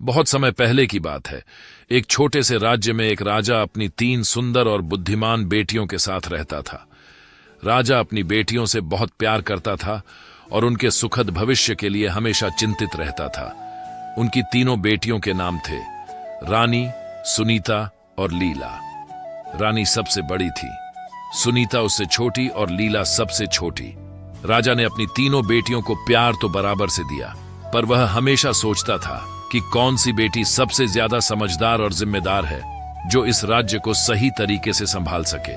बहुत समय पहले की बात है। एक छोटे से राज्य में एक राजा अपनी 3 सुंदर और बुद्धिमान बेटियों के साथ रहता था। राजा अपनी बेटियों से बहुत प्यार करता था और उनके सुखद भविष्य के लिए हमेशा चिंतित रहता था। उनकी तीनों बेटियों के नाम थे रानी, सुनीता और लीला। रानी सबसे बड़ी थी, सुनीता उससे छोटी और लीला सबसे छोटी। राजा ने अपनी तीनों बेटियों को प्यार तो बराबर से दिया, पर वह हमेशा सोचता था कि कौन सी बेटी सबसे ज्यादा समझदार और जिम्मेदार है, जो इस राज्य को सही तरीके से संभाल सके।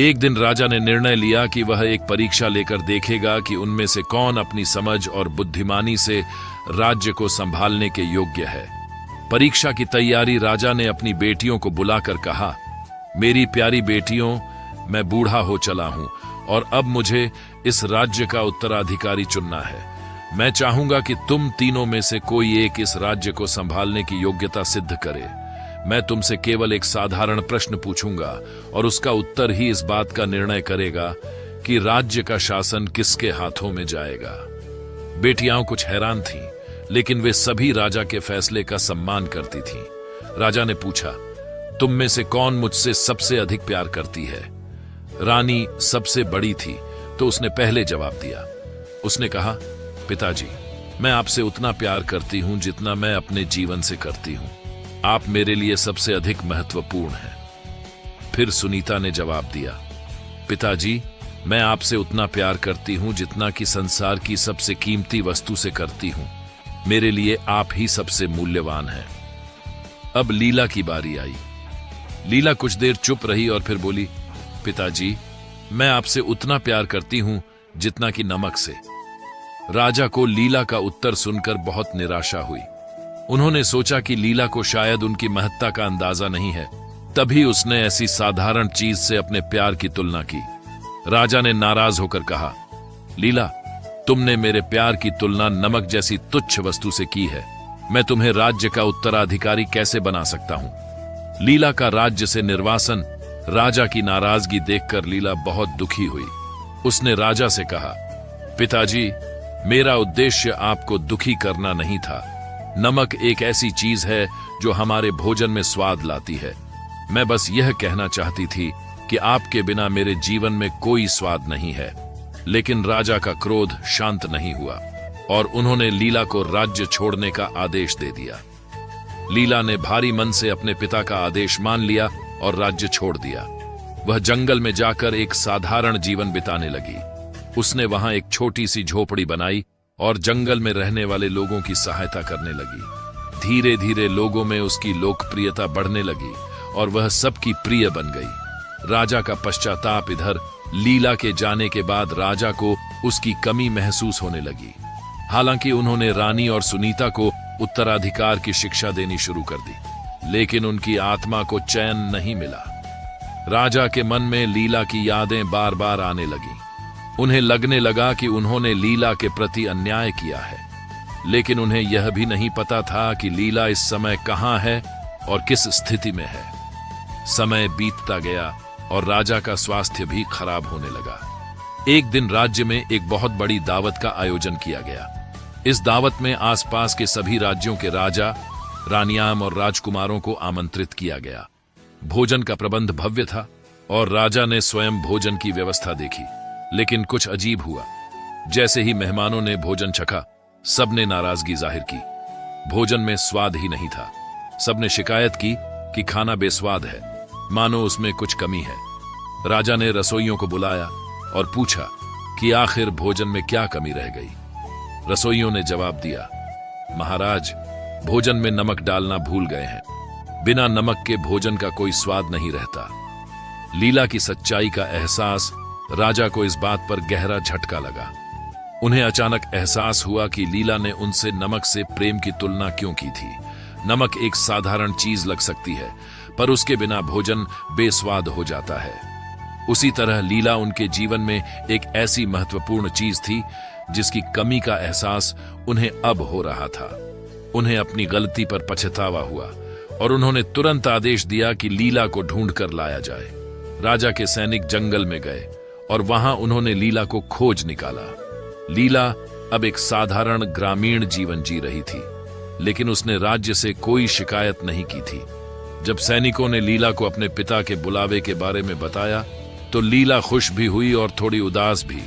एक दिन राजा ने निर्णय लिया कि वह एक परीक्षा लेकर देखेगा कि उनमें से कौन अपनी समझ और बुद्धिमानी से राज्य को संभालने के योग्य है। परीक्षा की तैयारी राजा ने अपनी बेटियों को बुलाकर कहा, मेरी प्यारी बेटियों, मैं बूढ़ा हो चला हूं और अब मुझे इस राज्य का उत्तराधिकारी चुनना है। मैं चाहूंगा कि तुम तीनों में से कोई एक इस राज्य को संभालने की योग्यता सिद्ध करे। मैं तुमसे केवल एक साधारण प्रश्न पूछूंगा और उसका उत्तर ही इस बात का निर्णय करेगा कि राज्य का शासन किसके हाथों में जाएगा। बेटियां कुछ हैरान थीं, लेकिन वे सभी राजा के फैसले का सम्मान करती थीं। राजा ने पूछा, तुम में से कौन मुझसे सबसे अधिक प्यार करती है? रानी सबसे बड़ी थी, तो उसने पहले जवाब दिया। उसने कहा, पिताजी, मैं आपसे उतना प्यार करती हूं जितना मैं अपने जीवन से करती हूं। आप मेरे लिए सबसे अधिक महत्वपूर्ण हैं। फिर सुनीता ने जवाब दिया, पिताजी, मैं आपसे उतना प्यार करती हूं जितना कि संसार की सबसे कीमती वस्तु से करती हूं। मेरे लिए आप ही सबसे मूल्यवान हैं। अब लीला की बारी आई। लीला कुछ देर चुप रही और फिर बोली, पिताजी, मैं आपसे उतना प्यार करती हूं जितना कि नमक से। राजा को लीला का उत्तर सुनकर बहुत निराशा हुई। उन्होंने सोचा कि लीला को शायद उनकी महत्ता का अंदाजा नहीं है, तभी उसने ऐसी साधारण चीज से अपने प्यार की तुलना की। राजा ने नाराज होकर कहा, लीला, तुमने मेरे प्यार की तुलना नमक जैसी तुच्छ वस्तु से की है। मैं तुम्हें राज्य का उत्तराधिकारी कैसे बना सकता हूं? लीला का राज्य से निर्वासन, राजा की नाराजगी देखकर लीला बहुत दुखी हुई। उसने राजा से कहा, पिताजी, मेरा उद्देश्य आपको दुखी करना नहीं था। नमक एक ऐसी चीज है जो हमारे भोजन में स्वाद लाती है। मैं बस यह कहना चाहती थी कि आपके बिना मेरे जीवन में कोई स्वाद नहीं है। लेकिन राजा का क्रोध शांत नहीं हुआ और उन्होंने लीला को राज्य छोड़ने का आदेश दे दिया। लीला ने भारी मन से अपने पिता का आदेश मान लिया और राज्य छोड़ दिया। वह जंगल में जाकर एक साधारण जीवन बिताने लगी। उसने वहां एक छोटी सी झोपड़ी बनाई और जंगल में रहने वाले लोगों की सहायता करने लगी। धीरे धीरे लोगों में उसकी लोकप्रियता बढ़ने लगी और वह सबकी प्रिय बन गई। राजा का पश्चाताप इधर, लीला के जाने के बाद राजा को उसकी कमी महसूस होने लगी। हालांकि उन्होंने रानी और सुनीता को उत्तराधिकार की शिक्षा देनी शुरू कर दी, लेकिन उनकी आत्मा को चैन नहीं मिला। राजा के मन में लीला की यादें बार बार आने लगीं। उन्हें लगने लगा कि उन्होंने लीला के प्रति अन्याय किया है, लेकिन उन्हें यह भी नहीं पता था कि लीला इस समय कहां है और किस स्थिति में है। समय बीतता गया और राजा का स्वास्थ्य भी खराब होने लगा। एक दिन राज्य में एक बहुत बड़ी दावत का आयोजन किया गया। इस दावत में आसपास के सभी राज्यों के राजा, रानियां और राजकुमारों को आमंत्रित किया गया। भोजन का प्रबंध भव्य था और राजा ने स्वयं भोजन की व्यवस्था देखी, लेकिन कुछ अजीब हुआ। जैसे ही मेहमानों ने भोजन चखा, सबने नाराजगी जाहिर की। भोजन में स्वाद ही नहीं था। सबने शिकायत की कि खाना बेस्वाद है, मानो उसमें कुछ कमी है। राजा ने रसोइयों को बुलाया और पूछा कि आखिर भोजन में क्या कमी रह गई। रसोइयों ने जवाब दिया, महाराज, भोजन में नमक डालना भूल गए हैं। बिना नमक के भोजन का कोई स्वाद नहीं रहता। लीला की सच्चाई का एहसास राजा को इस बात पर गहरा झटका लगा। उन्हें अचानक एहसास हुआ कि लीला ने उनसे नमक से प्रेम की तुलना क्यों की थी। नमक एक साधारण चीज लग सकती है, पर उसके बिना भोजन बेस्वाद हो जाता है। उसी तरह लीला उनके जीवन में एक ऐसी महत्वपूर्ण चीज थी जिसकी कमी का एहसास उन्हें अब हो रहा था। उन्हें अपनी गलती पर पछतावा हुआ और उन्होंने तुरंत आदेश दिया कि लीला को ढूंढकर लाया जाए। राजा के सैनिक जंगल में गए और वहां उन्होंने लीला को खोज निकाला। लीला अब एक साधारण ग्रामीण जीवन जी रही थी, लेकिन उसने राज्य से कोई शिकायत नहीं की थी। जब सैनिकों ने लीला को अपने पिता के बुलावे के बारे में बताया तो लीला खुश भी हुई और थोड़ी उदास भी,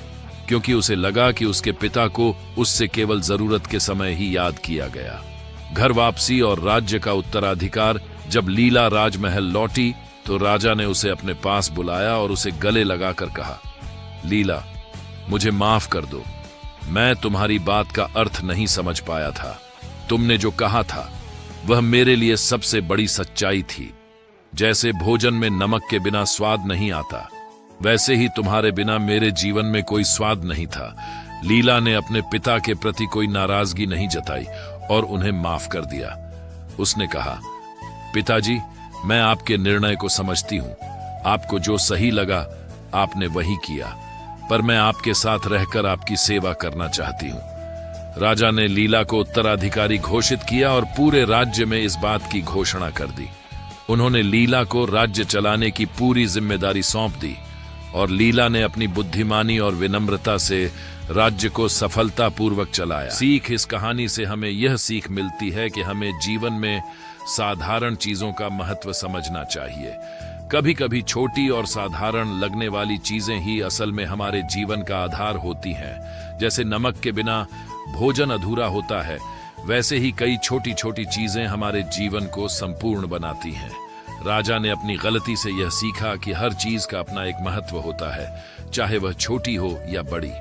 क्योंकि उसे लगा कि उसके पिता को उससे केवल जरूरत के समय ही याद किया गया। घर वापसी और राज्य का उत्तराधिकार जब लीला राजमहल लौटी तो राजा ने उसे अपने पास बुलाया और उसे गले लगाकर कहा, लीला, मुझे माफ कर दो, मैं तुम्हारी बात का अर्थ नहीं समझ पाया था। तुमने जो कहा था वह मेरे लिए सबसे बड़ी सच्चाई थी। जैसे भोजन में नमक के बिना स्वाद नहीं आता, वैसे ही तुम्हारे बिना मेरे जीवन में कोई स्वाद नहीं था। लीला ने अपने पिता के प्रति कोई नाराजगी नहीं जताई और उन्हें माफ कर दिया। उसने कहा, पिताजी, मैं आपके निर्णय को समझती हूं। आपको जो सही लगा आपने वही किया, पर मैं आपके साथ रहकर आपकी सेवा करना चाहती हूं। राजा ने लीला को उत्तराधिकारी घोषित किया और पूरे राज्य में इस बात की घोषणा कर दी। उन्होंने लीला को राज्य चलाने की पूरी जिम्मेदारी सौंप दी और लीला ने अपनी बुद्धिमानी और विनम्रता से राज्य को सफलतापूर्वक चलाया। सीख इस कहानी से हमें यह सीख मिलती है कि हमें जीवन में साधारण चीजों का महत्व समझना चाहिए। कभी कभी छोटी और साधारण लगने वाली चीजें ही असल में हमारे जीवन का आधार होती हैं। जैसे नमक के बिना भोजन अधूरा होता है, वैसे ही कई छोटी छोटी चीजें हमारे जीवन को संपूर्ण बनाती हैं। राजा ने अपनी गलती से यह सीखा कि हर चीज का अपना एक महत्व होता है, चाहे वह छोटी हो या बड़ी।